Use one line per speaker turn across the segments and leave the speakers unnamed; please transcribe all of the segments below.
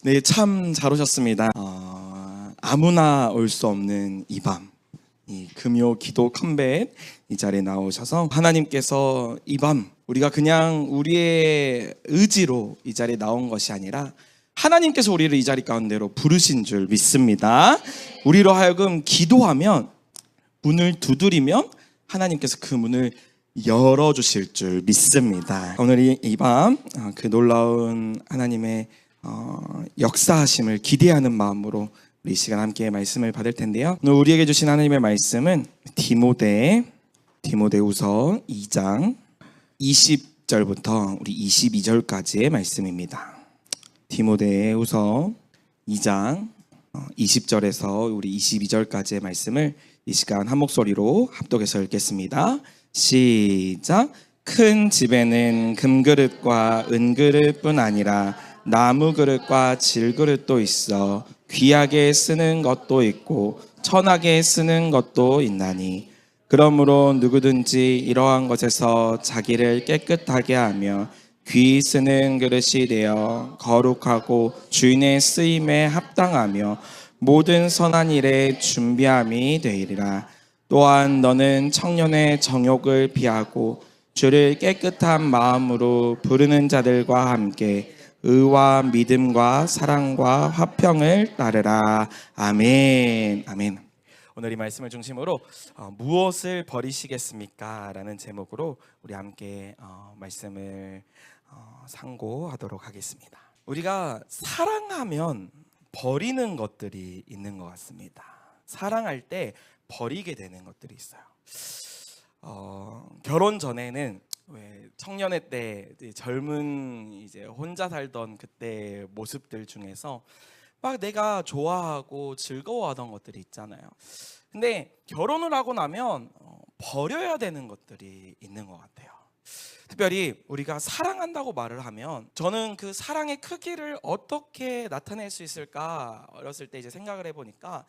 네, 참 잘 오셨습니다. 아무나 올 수 없는 이 밤, 이 금요 기도 컴뱃 이 자리에 나오셔서 하나님께서 이 밤 우리가 그냥 우리의 의지로 이 자리에 나온 것이 아니라 하나님께서 우리를 이 자리 가운데로 부르신 줄 믿습니다. 우리로 하여금 기도하면, 문을 두드리면 하나님께서 그 문을 열어주실 줄 믿습니다. 오늘 이 밤 그 놀라운 하나님의 역사하심을 기대하는 마음으로 우리 이 시간 함께 말씀을 받을 텐데요. 오늘 우리에게 주신 하나님의 말씀은 디모데후서 2장 20절부터 우리 22절까지의 말씀입니다. 디모데후서 2장 20절에서 우리 22절까지의 말씀을 이 시간 한 목소리로 합독해서 읽겠습니다. 시작. 큰 집에는 금그릇과 은그릇뿐 아니라 나무 그릇과 질그릇도 있어 귀하게 쓰는 것도 있고 천하게 쓰는 것도 있나니, 그러므로 누구든지 이러한 것에서 자기를 깨끗하게 하며 귀 쓰는 그릇이 되어 거룩하고 주인의 쓰임에 합당하며 모든 선한 일에 준비함이 되리라. 또한 너는 청년의 정욕을 피하고 주를 깨끗한 마음으로 부르는 자들과 함께 의와 믿음과 사랑과 화평을 따르라. 아멘. 아멘. 오늘 이 말씀을 중심으로 무엇을 버리시겠습니까? 라는 제목으로 우리 함께 말씀을 상고하도록 하겠습니다. 우리가 사랑하면 버리는 것들이 있는 것 같습니다. 사랑할 때 버리게 되는 것들이 있어요. 결혼 전에는 왜 청년의 때 젊은 이제 혼자 살던 그때 모습들 중에서 막 내가 좋아하고 즐거워하던 것들이 있잖아요. 근데 결혼을 하고 나면 버려야 되는 것들이 있는 것 같아요. 특별히 우리가 사랑한다고 말을 하면, 저는 그 사랑의 크기를 어떻게 나타낼 수 있을까 어렸을 때 이제 생각을 해보니까,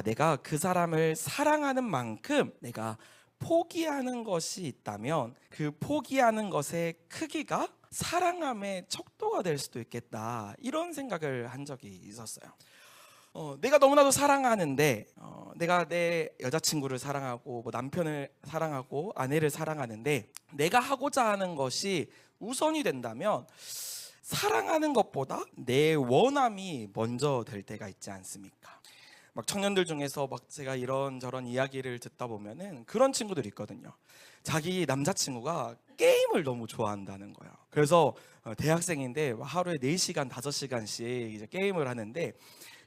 내가 그 사람을 사랑하는 만큼 내가 포기하는 것이 있다면 그 포기하는 것의 크기가 사랑함의 척도가 될 수도 있겠다, 이런 생각을 한 적이 있었어요. 내가 너무나도 사랑하는데, 내가 내 여자친구를 사랑하고 뭐 남편을 사랑하고 아내를 사랑하는데 내가 하고자 하는 것이 우선이 된다면 사랑하는 것보다 내 원함이 먼저 될 때가 있지 않습니까? 막 청년들 중에서 막 제가 이런저런 이야기를 듣다 보면은 그런 친구들이 있거든요. 자기 남자친구가 게임을 너무 좋아한다는 거예요. 그래서 대학생인데 하루에 4시간, 5시간씩 이제 게임을 하는데,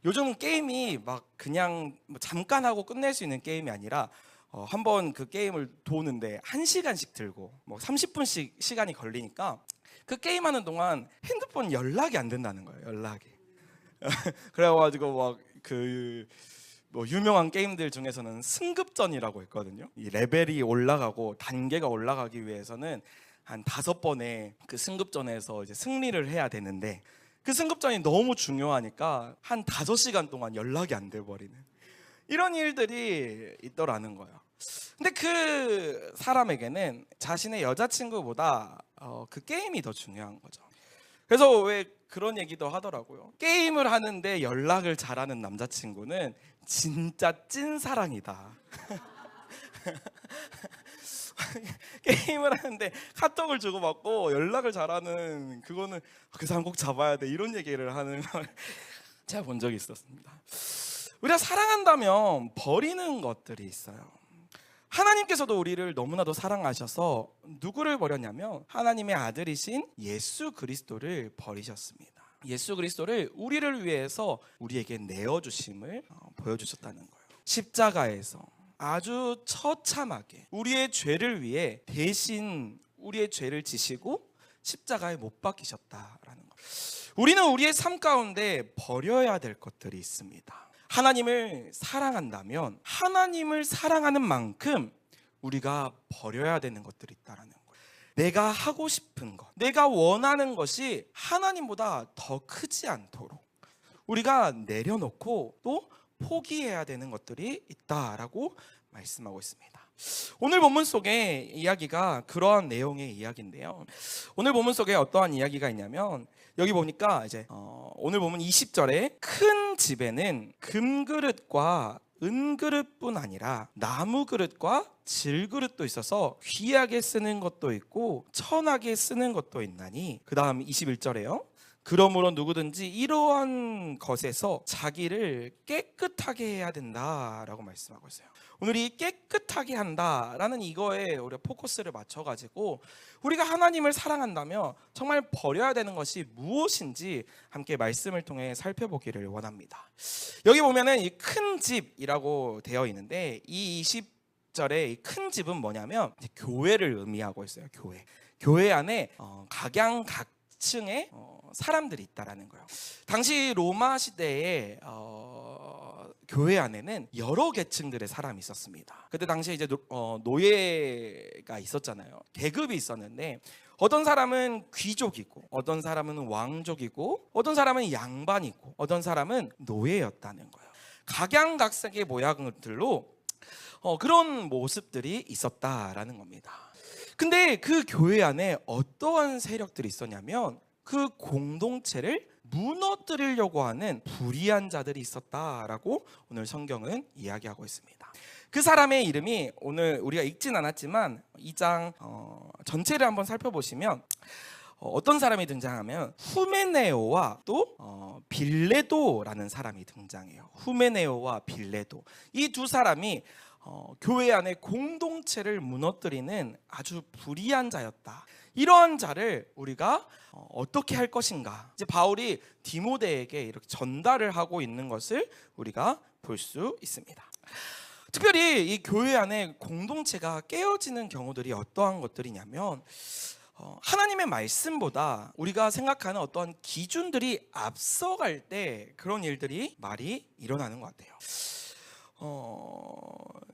요즘 게임이 막 그냥 잠깐 하고 끝낼 수 있는 게임이 아니라 한번 그 게임을 도는데 1시간씩 들고 뭐 30분씩 시간이 걸리니까 그 게임하는 동안 핸드폰 연락이 안 된다는 거예요. 연락이. 그래가지고 막 뭐 유명한 게임들 중에서는 승급전이라고 있거든요. 이 레벨이 올라가고 단계가 올라가기 위해서는 한 5번의 그 승급전에서 이제 승리를 해야 되는데, 그 승급전이 너무 중요하니까 한 5시간 동안 연락이 안 돼 버리는 이런 일들이 있더라는 거예요. 근데 그 사람에게는 자신의 여자친구보다 그 게임이 더 중요한 거죠. 그래서 왜 그런 얘기도 하더라고요. 게임을 하는데 연락을 잘하는 남자친구는 진짜 찐사랑이다. 게임을 하는데 카톡을 주고받고 연락을 잘하는, 그거는 그 사람 꼭 잡아야 돼, 이런 얘기를 하는 걸 제가 본 적이 있었습니다. 우리가 사랑한다면 버리는 것들이 있어요. 하나님께서도 우리를 너무나도 사랑하셔서 누구를 버렸냐면 하나님의 아들이신 예수 그리스도를 버리셨습니다. 예수 그리스도를 우리를 위해서 우리에게 내어주심을 보여주셨다는 거예요. 십자가에서 아주 처참하게 우리의 죄를 위해 대신 우리의 죄를 지시고 십자가에 못 박히셨다라는 거예요. 우리는 우리의 삶 가운데 버려야 될 것들이 있습니다. 하나님을 사랑한다면 하나님을 사랑하는 만큼 우리가 버려야 되는 것들이 있다는 거예요. 내가 하고 싶은 것, 내가 원하는 것이 하나님보다 더 크지 않도록 우리가 내려놓고 또 포기해야 되는 것들이 있다라고 말씀하고 있습니다. 오늘 본문 속의 이야기가 그러한 내용의 이야기인데요. 오늘 본문 속에 어떠한 이야기가 있냐면 여기 보니까 이제 오늘 본문 20절에 큰 집에는 금그릇과 은그릇뿐 아니라 나무그릇과 질그릇도 있어서 귀하게 쓰는 것도 있고 천하게 쓰는 것도 있나니, 그 다음 21절에요. 그러므로 누구든지 이러한 것에서 자기를 깨끗하게 해야 된다라고 말씀하고 있어요. 오늘 이 깨끗하게 한다라는 이거에 우리가 포커스를 맞춰가지고 우리가 하나님을 사랑한다면 정말 버려야 되는 것이 무엇인지 함께 말씀을 통해 살펴보기를 원합니다. 여기 보면은 이 큰 집이라고 되어 있는데 이 20절에 이 큰 집은 뭐냐면 교회를 의미하고 있어요. 교회 안에 각양각층의 사람들이 있다라는 거예요. 당시 로마 시대에 교회 안에는 여러 계층들의 사람이 있었습니다. 그때 당시에 이제 노예가 있었잖아요. 계급이 있었는데 어떤 사람은 귀족이고, 어떤 사람은 왕족이고, 어떤 사람은 양반이고, 어떤 사람은 노예였다는 거예요. 각양각색의 모양들로 그런 모습들이 있었다라는 겁니다. 근데 그 교회 안에 어떠한 세력들이 있었냐면 그 공동체를 무너뜨리려고 하는 불의한 자들이 있었다라고 오늘 성경은 이야기하고 있습니다. 그 사람의 이름이 오늘 우리가 읽진 않았지만 2장 전체를 한번 살펴보시면 어떤 사람이 등장하면 후메네오와 또 빌레도라는 사람이 등장해요. 후메네오와 빌레도, 이 두 사람이 교회 안에 공동체를 무너뜨리는 아주 불의한 자였다. 이러한 자를 우리가 어떻게 할 것인가, 이제 바울이 디모데에게 이렇게 전달을 하고 있는 것을 우리가 볼 수 있습니다. 특별히 이 교회 안에 공동체가 깨어지는 경우들이 어떠한 것들이냐면 하나님의 말씀보다 우리가 생각하는 어떤 기준들이 앞서갈 때 그런 일들이 많이 일어나는 것 같아요.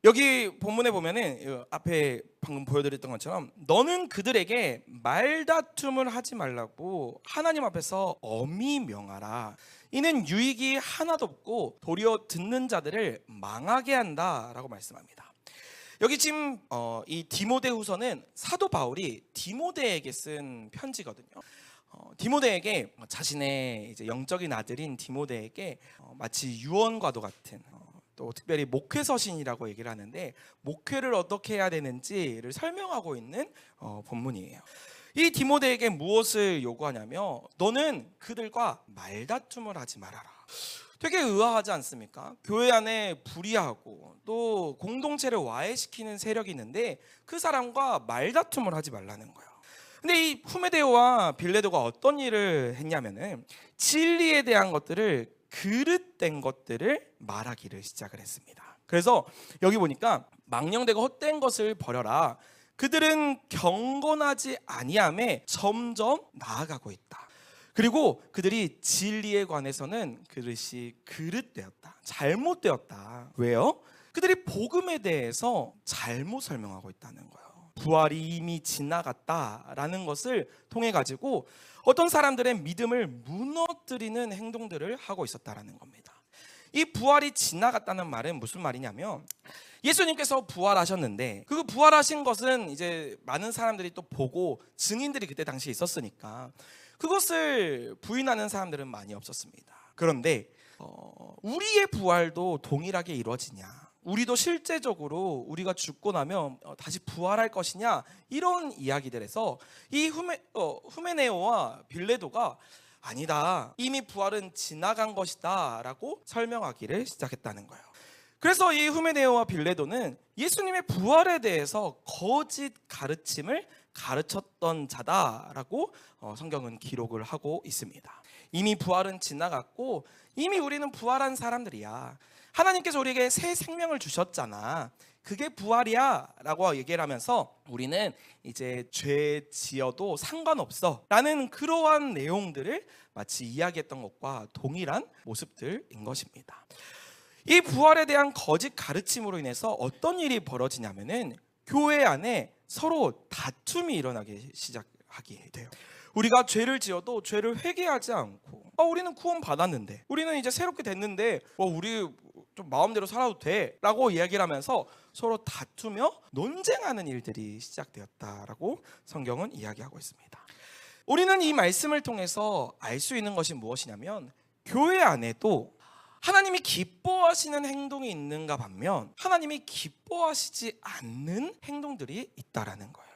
여기 본문에 보면은 앞에 방금 보여드렸던 것처럼 너는 그들에게 말다툼을 하지 말라고 하나님 앞에서 엄히 명하라. 이는 유익이 하나도 없고 도리어 듣는 자들을 망하게 한다라고 말씀합니다. 여기 지금 이 디모데후서는 사도 바울이 디모데에게 쓴 편지거든요. 디모데에게 자신의 이제 영적인 아들인 디모데에게 마치 유언과도 같은 또 특별히 목회서신이라고 얘기를 하는데 목회를 어떻게 해야 되는지를 설명하고 있는 본문이에요. 이 디모데에게 무엇을 요구하냐면 너는 그들과 말다툼을 하지 말아라. 되게 의아하지 않습니까? 교회 안에 불의하고 또 공동체를 와해시키는 세력이 있는데 그 사람과 말다툼을 하지 말라는 거예요. 근데 이 후메데오와 빌레도가 어떤 일을 했냐면은 진리에 대한 것들을 그릇된 것들을 말하기를 시작을 했습니다. 그래서 여기 보니까 망령되고 헛된 것을 버려라. 그들은 경건하지 아니함에 점점 나아가고 있다. 그리고 그들이 진리에 관해서는 그릇이 그릇되었다, 잘못되었다. 왜요? 그들이 복음에 대해서 잘못 설명하고 있다는 거예요. 부활이 이미 지나갔다라는 것을 통해 가지고 어떤 사람들의 믿음을 무너뜨리는 행동들을 하고 있었다라는 겁니다. 이 부활이 지나갔다는 말은 무슨 말이냐면 예수님께서 부활하셨는데 그 부활하신 것은 이제 많은 사람들이 또 보고 증인들이 그때 당시에 있었으니까 그것을 부인하는 사람들은 많이 없었습니다. 그런데 우리의 부활도 동일하게 이루어지냐, 우리도 실제적으로 우리가 죽고 나면 다시 부활할 것이냐, 이런 이야기들에서 이 후메네오와 빌레도가 아니다, 이미 부활은 지나간 것이다 라고 설명하기를 시작했다는 거예요. 그래서 이 후메네오와 빌레도는 예수님의 부활에 대해서 거짓 가르침을 가르쳤던 자다라고 성경은 기록을 하고 있습니다. 이미 부활은 지나갔고 이미 우리는 부활한 사람들이야. 하나님께서 우리에게 새 생명을 주셨잖아. 그게 부활이야 라고 얘기를 하면서 우리는 이제 죄 지어도 상관없어 라는 그러한 내용들을 마치 이야기했던 것과 동일한 모습들인 것입니다. 이 부활에 대한 거짓 가르침으로 인해서 어떤 일이 벌어지냐면은 교회 안에 서로 다툼이 일어나기 시작하게 돼요. 우리가 죄를 지어도 죄를 회개하지 않고 우리는 구원 받았는데, 우리는 이제 새롭게 됐는데 우리 좀 마음대로 살아도 돼라고 이야기를 하면서 서로 다투며 논쟁하는 일들이 시작되었다라고 성경은 이야기하고 있습니다. 우리는 이 말씀을 통해서 알 수 있는 것이 무엇이냐면, 교회 안에도 하나님이 기뻐하시는 행동이 있는가 반면 하나님이 기뻐하시지 않는 행동들이 있다라는 거예요.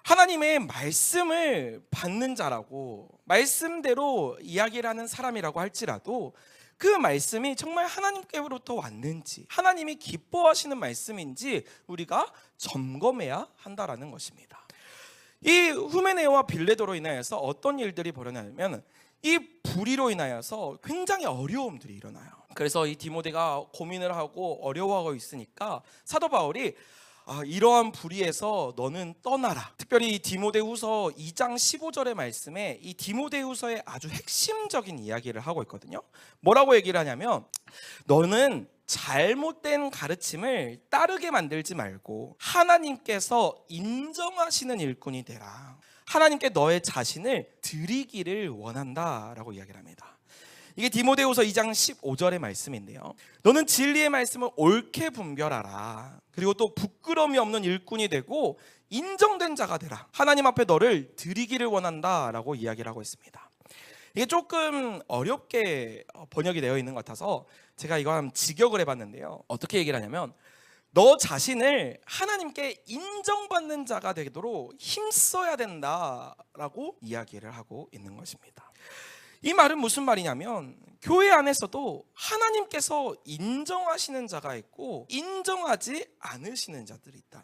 하나님의 말씀을 받는 자라고 말씀대로 이야기를 하는 사람이라고 할지라도 그 말씀이 정말 하나님께로부터 왔는지, 하나님이 기뻐하시는 말씀인지 우리가 점검해야 한다라는 것입니다. 이 후메네오와 빌레도로 인하여서 어떤 일들이 벌어나냐면, 이 불의로 인하여서 굉장히 어려움들이 일어나요. 그래서 이 디모데가 고민을 하고 어려워하고 있으니까 사도 바울이 이러한 불의에서 너는 떠나라. 특별히 디모데후서 2장 15절의 말씀에 이 디모데후서의 아주 핵심적인 이야기를 하고 있거든요. 뭐라고 얘기를 하냐면, 너는 잘못된 가르침을 따르게 만들지 말고 하나님께서 인정하시는 일꾼이 되라. 하나님께 너의 자신을 드리기를 원한다라고 이야기를 합니다. 이게 디모데후서 2장 15절의 말씀인데요, 너는 진리의 말씀을 옳게 분별하라. 그리고 또 부끄러움이 없는 일꾼이 되고 인정된 자가 되라. 하나님 앞에 너를 드리기를 원한다라고 이야기를 하고 있습니다. 이게 조금 어렵게 번역이 되어 있는 것 같아서 제가 이거 한번 직역을 해봤는데요, 어떻게 얘기를 하냐면, 너 자신을 하나님께 인정받는 자가 되도록 힘써야 된다라고 이야기를 하고 있는 것입니다. 이 말은 무슨 말이냐면, 교회 안에서도 하나님께서 인정하시는 자가 있고 인정하지 않으시는 자들이 있다.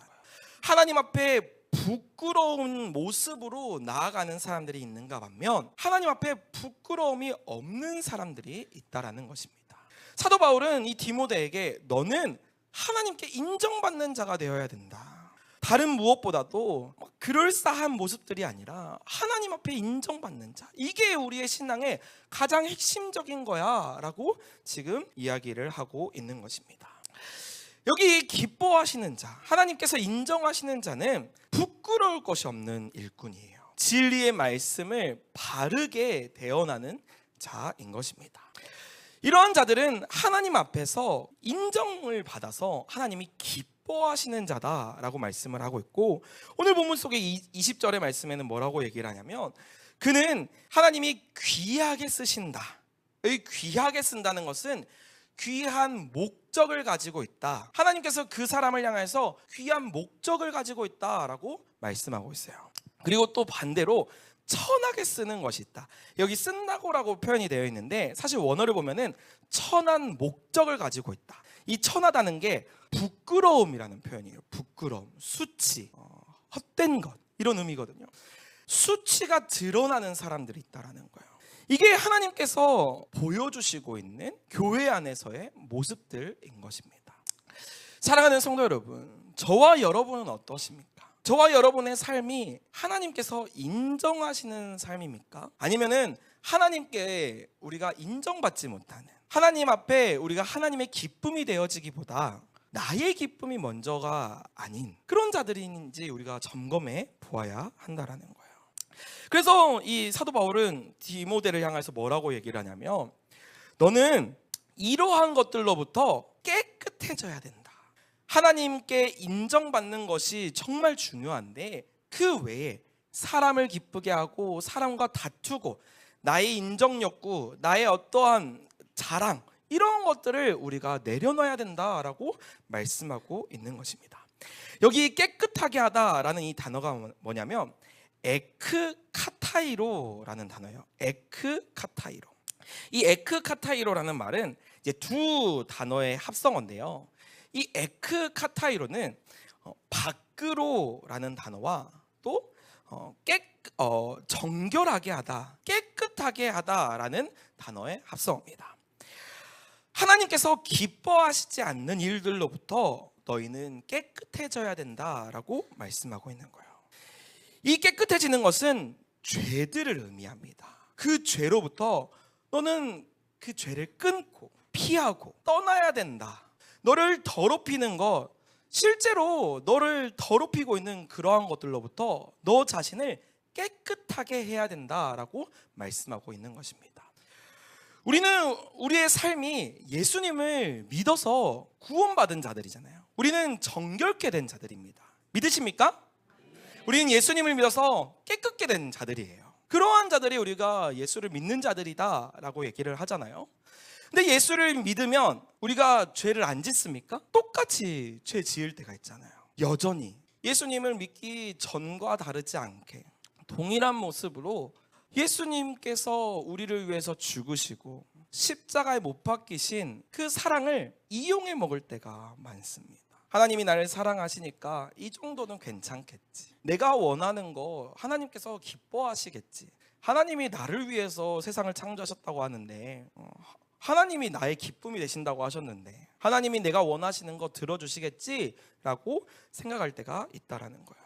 하나님 앞에 부끄러운 모습으로 나아가는 사람들이 있는가 반면 하나님 앞에 부끄러움이 없는 사람들이 있다라는 것입니다. 사도 바울은 이 디모데에게 너는 하나님께 인정받는 자가 되어야 된다. 다른 무엇보다도 그럴싸한 모습들이 아니라 하나님 앞에 인정받는 자, 이게 우리의 신앙의 가장 핵심적인 거야 라고 지금 이야기를 하고 있는 것입니다. 여기 기뻐하시는 자, 하나님께서 인정하시는 자는 부끄러울 것이 없는 일꾼이에요. 진리의 말씀을 바르게 대언하는 자인 것입니다. 이러한 자들은 하나님 앞에서 인정을 받아서 하나님이 기뻐하시는 자다라고 말씀을 하고 있고, 오늘 본문 속의 20절의 말씀에는 뭐라고 얘기를 하냐면, 그는 하나님이 귀하게 쓰신다. 이 귀하게 쓴다는 것은 귀한 목적을 가지고 있다. 하나님께서 그 사람을 향해서 귀한 목적을 가지고 있다라고 말씀하고 있어요. 그리고 또 반대로 천하게 쓰는 것이 있다. 여기 쓴다고라고 표현이 되어 있는데 사실 원어를 보면은 천한 목적을 가지고 있다. 이 천하다는 게 부끄러움이라는 표현이에요. 부끄러움, 수치, 헛된 것, 이런 의미거든요. 수치가 드러나는 사람들이 있다라는 거예요. 이게 하나님께서 보여주시고 있는 교회 안에서의 모습들인 것입니다. 사랑하는 성도 여러분, 저와 여러분은 어떠십니까? 저와 여러분의 삶이 하나님께서 인정하시는 삶입니까? 아니면은 하나님께 우리가 인정받지 못하는, 하나님 앞에 우리가 하나님의 기쁨이 되어지기보다 나의 기쁨이 먼저가 아닌 그런 자들인지 우리가 점검해 보아야 한다라는 거예요. 그래서 이 사도 바울은 디모데를 향해서 뭐라고 얘기를 하냐면, 너는 이러한 것들로부터 깨끗해져야 된다. 하나님께 인정받는 것이 정말 중요한데 그 외에 사람을 기쁘게 하고 사람과 다투고 나의 인정 욕구, 나의 어떠한 자랑, 이런 것들을 우리가 내려놔야 된다라고 말씀하고 있는 것입니다. 여기 깨끗하게 하다라는 이 단어가 뭐냐면 에크카타이로라는 단어예요. 에크카타이로. 이 에크카타이로라는 말은 이제 두 단어의 합성어인데요, 이 에크카타이로는 밖으로라는 단어와 또 정결하게 하다, 깨끗하게 하다라는 단어의 합성어입니다. 하나님께서 기뻐하시지 않는 일들로부터 너희는 깨끗해져야 된다라고 말씀하고 있는 거예요. 이 깨끗해지는 것은 죄들을 의미합니다. 그 죄로부터 너는 그 죄를 끊고 피하고 떠나야 된다. 너를 더럽히는 것, 실제로 너를 더럽히고 있는 그러한 것들로부터 너 자신을 깨끗하게 해야 된다라고 말씀하고 있는 것입니다. 우리는 우리의 삶이 예수님을 믿어서 구원받은 자들이잖아요. 우리는 정결케 된 자들입니다. 믿으십니까? 우리는 예수님을 믿어서 깨끗게 된 자들이에요. 그러한 자들이 우리가 예수를 믿는 자들이다라고 얘기를 하잖아요. 근데 예수를 믿으면 우리가 죄를 안 짓습니까? 똑같이 죄 지을 때가 있잖아요. 여전히 예수님을 믿기 전과 다르지 않게 동일한 모습으로 예수님께서 우리를 위해서 죽으시고 십자가에 못 박히신 그 사랑을 이용해 먹을 때가 많습니다. 하나님이 나를 사랑하시니까 이 정도는 괜찮겠지. 내가 원하는 거 하나님께서 기뻐하시겠지. 하나님이 나를 위해서 세상을 창조하셨다고 하는데 하나님이 나의 기쁨이 되신다고 하셨는데 하나님이 내가 원하시는 거 들어주시겠지라고 생각할 때가 있다라는 거예요.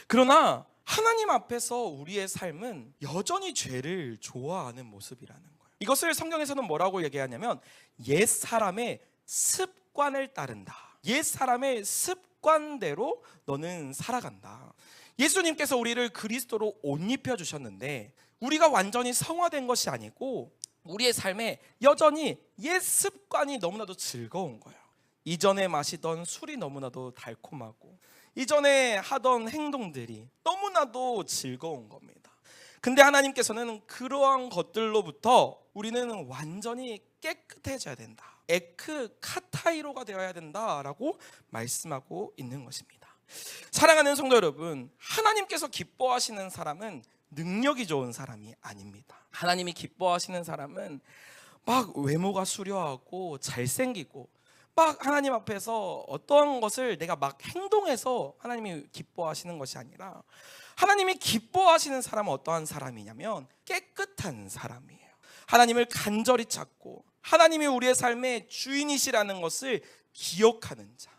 그러나 하나님 앞에서 우리의 삶은 여전히 죄를 좋아하는 모습이라는 거예요. 이것을 성경에서는 뭐라고 얘기하냐면 옛 사람의 습관을 따른다. 옛 사람의 습관대로 너는 살아간다. 예수님께서 우리를 그리스도로 옷 입혀 주셨는데 우리가 완전히 성화된 것이 아니고 우리의 삶에 여전히 옛 습관이 너무나도 즐거운 거예요. 이전에 마시던 술이 너무나도 달콤하고 이전에 하던 행동들이 너무나도 즐거운 겁니다. 근데 하나님께서는 그러한 것들로부터 우리는 완전히 깨끗해져야 된다. 에크 카타이로가 되어야 된다라고 말씀하고 있는 것입니다. 사랑하는 성도 여러분, 하나님께서 기뻐하시는 사람은 능력이 좋은 사람이 아닙니다. 하나님이 기뻐하시는 사람은 막 외모가 수려하고 잘생기고 막 하나님 앞에서 어떠한 것을 내가 막 행동해서 하나님이 기뻐하시는 것이 아니라 하나님이 기뻐하시는 사람은 어떠한 사람이냐면 깨끗한 사람이에요. 하나님을 간절히 찾고 하나님이 우리의 삶의 주인이시라는 것을 기억하는 자,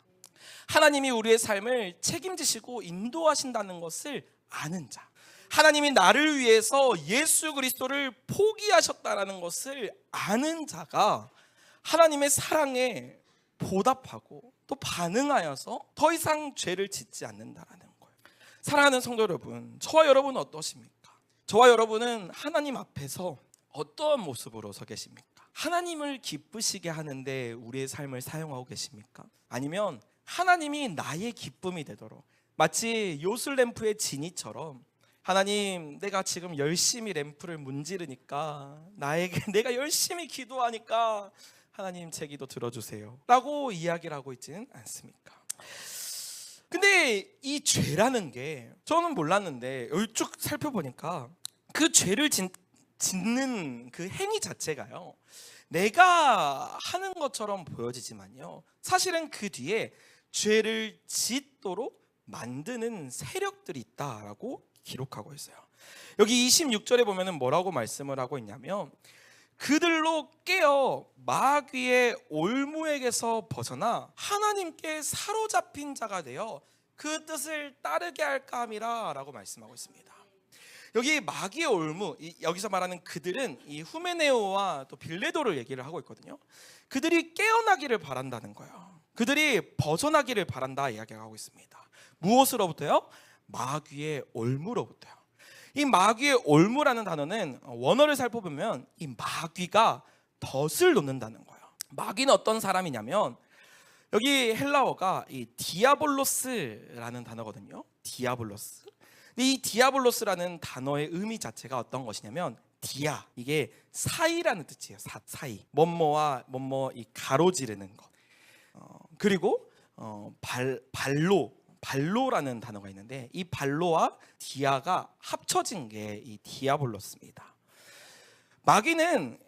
하나님이 우리의 삶을 책임지시고 인도하신다는 것을 아는 자, 하나님이 나를 위해서 예수 그리스도를 포기하셨다는 것을 아는 자가 하나님의 사랑에 보답하고 또 반응하여서 더 이상 죄를 짓지 않는다라는 거예요. 사랑하는 성도 여러분, 저와 여러분은 어떠십니까? 저와 여러분은 하나님 앞에서 어떠한 모습으로 서 계십니까? 하나님을 기쁘시게 하는데 우리의 삶을 사용하고 계십니까? 아니면 하나님이 나의 기쁨이 되도록 마치 요술 램프의 지니처럼 하나님, 내가 지금 열심히 램프를 문지르니까 내가 열심히 기도하니까 하나님 제 기도 들어주세요 라고 이야기를 하고 있지는 않습니까? 근데 이 죄라는 게 저는 몰랐는데 여기 쭉 살펴보니까 그 죄를 짓는 그 행위 자체가요, 내가 하는 것처럼 보여지지만요, 사실은 그 뒤에 죄를 짓도록 만드는 세력들이 있다라고 기록하고 있어요. 여기 26절에 보면은 뭐라고 말씀을 하고 있냐면 그들로 깨어 마귀의 올무에게서 벗어나 하나님께 사로잡힌 자가 되어 그 뜻을 따르게 할까 함이라 라고 말씀하고 있습니다. 여기 마귀의 올무, 여기서 말하는 그들은 이 후메네오와 또 빌레도를 얘기를 하고 있거든요. 그들이 깨어나기를 바란다는 거예요. 그들이 벗어나기를 바란다 이야기하고 있습니다. 무엇으로부터요? 마귀의 올무로부터요. 이 마귀의 올무라는 단어는 원어를 살펴보면 이 마귀가 덫을 놓는다는 거예요. 마귀는 어떤 사람이냐면 여기 헬라어가 이 디아볼로스라는 단어거든요. 디아볼로스. 이 디아볼로스라는 단어의 의미 자체가 어떤 것이냐면 디아, 이게 사이라는 뜻이에요. 사이. 뭐뭐와 뭐뭐 이 가로지르는 것. 그리고 발로라는 단어가 있는데 이 발로와 디아가 합쳐진 게 이 디아볼로스입니다. 마귀는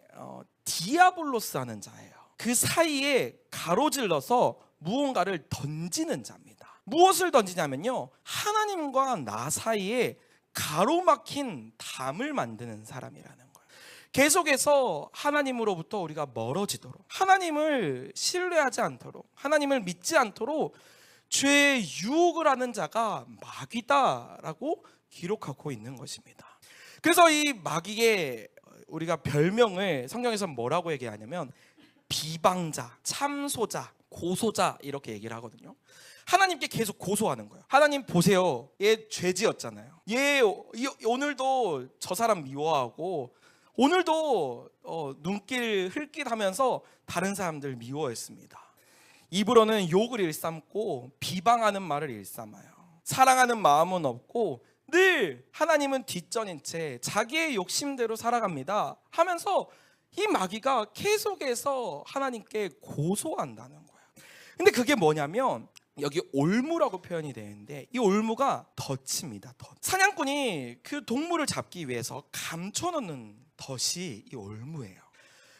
디아볼로스 하는 자예요. 그 사이에 가로질러서 무언가를 던지는 자입니다. 무엇을 던지냐면요, 하나님과 나 사이에 가로막힌 담을 만드는 사람이라는 거예요. 계속해서 하나님으로부터 우리가 멀어지도록, 하나님을 신뢰하지 않도록, 하나님을 믿지 않도록 죄의 유혹을 하는 자가 마귀다라고 기록하고 있는 것입니다. 그래서 이 마귀의 우리가 별명을 성경에서 뭐라고 얘기하냐면 비방자, 참소자, 고소자 이렇게 얘기를 하거든요. 하나님께 계속 고소하는 거예요. 하나님 보세요, 얘 죄 지었잖아요. 얘 오늘도 저 사람 미워하고 오늘도 눈길 흘깃하면서 다른 사람들 미워했습니다. 입으로는 욕을 일삼고 비방하는 말을 일삼아요. 사랑하는 마음은 없고 늘 하나님은 뒷전인 채 자기의 욕심대로 살아갑니다 하면서 이 마귀가 계속해서 하나님께 고소한다는 거예요. 근데 그게 뭐냐면 여기 올무라고 표현이 되는데 이 올무가 덫입니다. 덫. 사냥꾼이 그 동물을 잡기 위해서 감춰놓는 덫이 이 올무예요.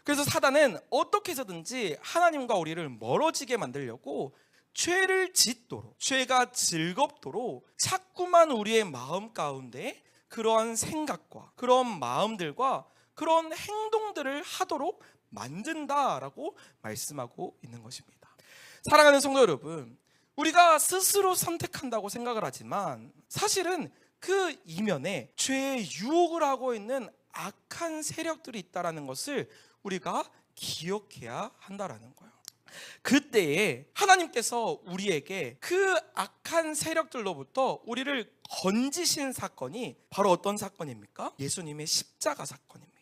그래서 사단은 어떻게 해서든지 하나님과 우리를 멀어지게 만들려고 죄를 짓도록, 죄가 즐겁도록 자꾸만 우리의 마음 가운데 그러한 생각과 그런 마음들과 그런 행동들을 하도록 만든다라고 말씀하고 있는 것입니다. 사랑하는 성도 여러분, 우리가 스스로 선택한다고 생각을 하지만 사실은 그 이면에 죄의 유혹을 하고 있는 악한 세력들이 있다는 것을 우리가 기억해야 한다라는 거예요. 그때에 하나님께서 우리에게 그 악한 세력들로부터 우리를 건지신 사건이 바로 어떤 사건입니까? 예수님의 십자가 사건입니다.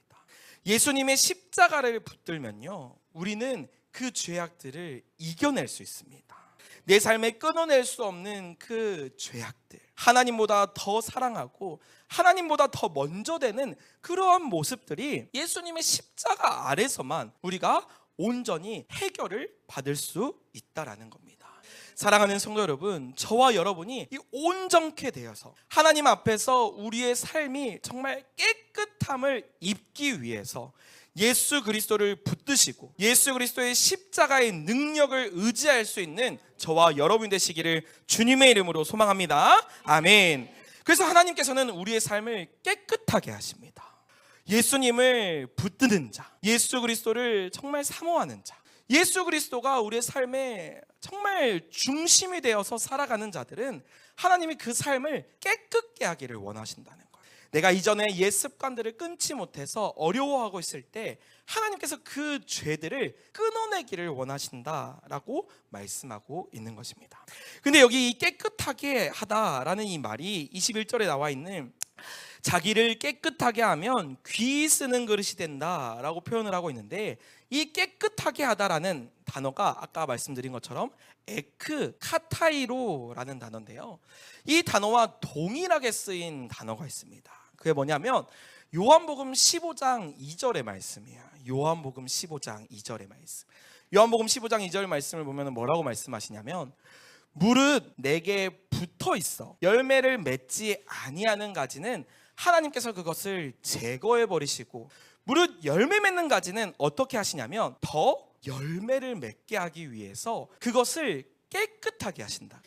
예수님의 십자가를 붙들면요, 우리는 그 죄악들을 이겨낼 수 있습니다. 내 삶에 끊어낼 수 없는 그 죄악들, 하나님보다 더 사랑하고 하나님보다 더 먼저 되는 그러한 모습들이 예수님의 십자가 아래서만 우리가 온전히 해결을 받을 수 있다라는 겁니다. 사랑하는 성도 여러분, 저와 여러분이 이 온전케 되어서 하나님 앞에서 우리의 삶이 정말 깨끗함을 입기 위해서 예수 그리스도를 붙드시고 예수 그리스도의 십자가의 능력을 의지할 수 있는 저와 여러분 되시기를 주님의 이름으로 소망합니다. 아멘. 그래서 하나님께서는 우리의 삶을 깨끗하게 하십니다. 예수님을 붙드는 자, 예수 그리스도를 정말 사모하는 자, 예수 그리스도가 우리의 삶에 정말 중심이 되어서 살아가는 자들은 하나님이 그 삶을 깨끗게 하기를 원하신다는 거예요. 내가 이전에 옛 습관들을 끊지 못해서 어려워하고 있을 때 하나님께서 그 죄들을 끊어내기를 원하신다라고 말씀하고 있는 것입니다. 근데 여기 이 깨끗하게 하다라는 이 말이 21절에 나와 있는 자기를 깨끗하게 하면 귀 쓰는 그릇이 된다라고 표현을 하고 있는데, 이 깨끗하게 하다라는 단어가 아까 말씀드린 것처럼 에크카타이로라는 단어인데요, 이 단어와 동일하게 쓰인 단어가 있습니다. 그게 뭐냐면 요한복음 15장 2절의 말씀이에요. 요한복음 15장 2절의 말씀. 요한복음 15장 2절 말씀을 보면 뭐라고 말씀하시냐면, 무릇 내게 붙어 있어 열매를 맺지 아니하는 가지는 하나님께서 그것을 제거해 버리시고, 무릇 열매 맺는 가지는 어떻게 하시냐면 더 열매를 맺게 하기 위해서 그것을 깨끗하게 하신다.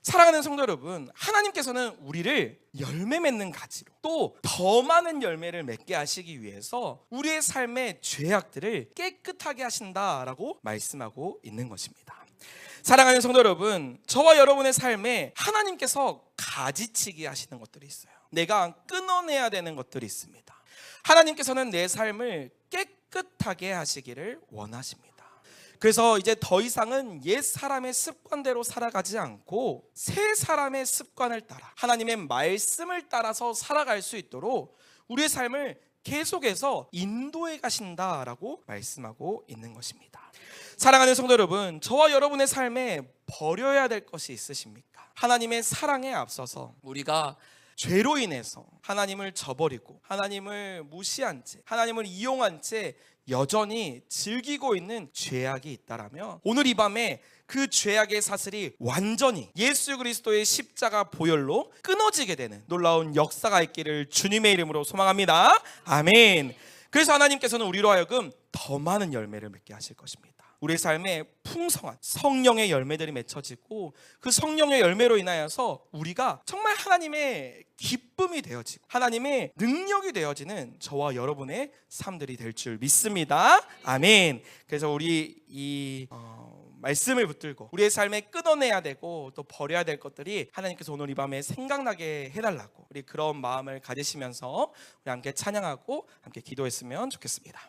사랑하는 성도 여러분, 하나님께서는 우리를 열매 맺는 가지로 또 더 많은 열매를 맺게 하시기 위해서 우리의 삶의 죄악들을 깨끗하게 하신다라고 말씀하고 있는 것입니다. 사랑하는 성도 여러분, 저와 여러분의 삶에 하나님께서 가지치기 하시는 것들이 있어요. 내가 끊어내야 되는 것들이 있습니다. 하나님께서는 내 삶을 깨끗하게 하시기를 원하십니다. 그래서 이제 더 이상은 옛 사람의 습관대로 살아가지 않고 새 사람의 습관을 따라 하나님의 말씀을 따라서 살아갈 수 있도록 우리의 삶을 계속해서 인도해 가신다라고 말씀하고 있는 것입니다. 사랑하는 성도 여러분, 저와 여러분의 삶에 버려야 될 것이 있으십니까? 하나님의 사랑에 앞서서 우리가 죄로 인해서 하나님을 저버리고 하나님을 무시한 채, 하나님을 이용한 채 여전히 즐기고 있는 죄악이 있다라면 오늘 이 밤에 그 죄악의 사슬이 완전히 예수 그리스도의 십자가 보혈로 끊어지게 되는 놀라운 역사가 있기를 주님의 이름으로 소망합니다. 아멘. 그래서 하나님께서는 우리로 하여금 더 많은 열매를 맺게 하실 것입니다. 우리의 삶에 풍성한 성령의 열매들이 맺혀지고 그 성령의 열매로 인하여서 우리가 정말 하나님의 기쁨이 되어지고 하나님의 능력이 되어지는 저와 여러분의 삶들이 될 줄 믿습니다. 아멘. 그래서 우리 이 말씀을 붙들고 우리의 삶에 끊어내야 되고 또 버려야 될 것들이 하나님께서 오늘 이 밤에 생각나게 해달라고 우리 그런 마음을 가지시면서 우리 함께 찬양하고 함께 기도했으면 좋겠습니다.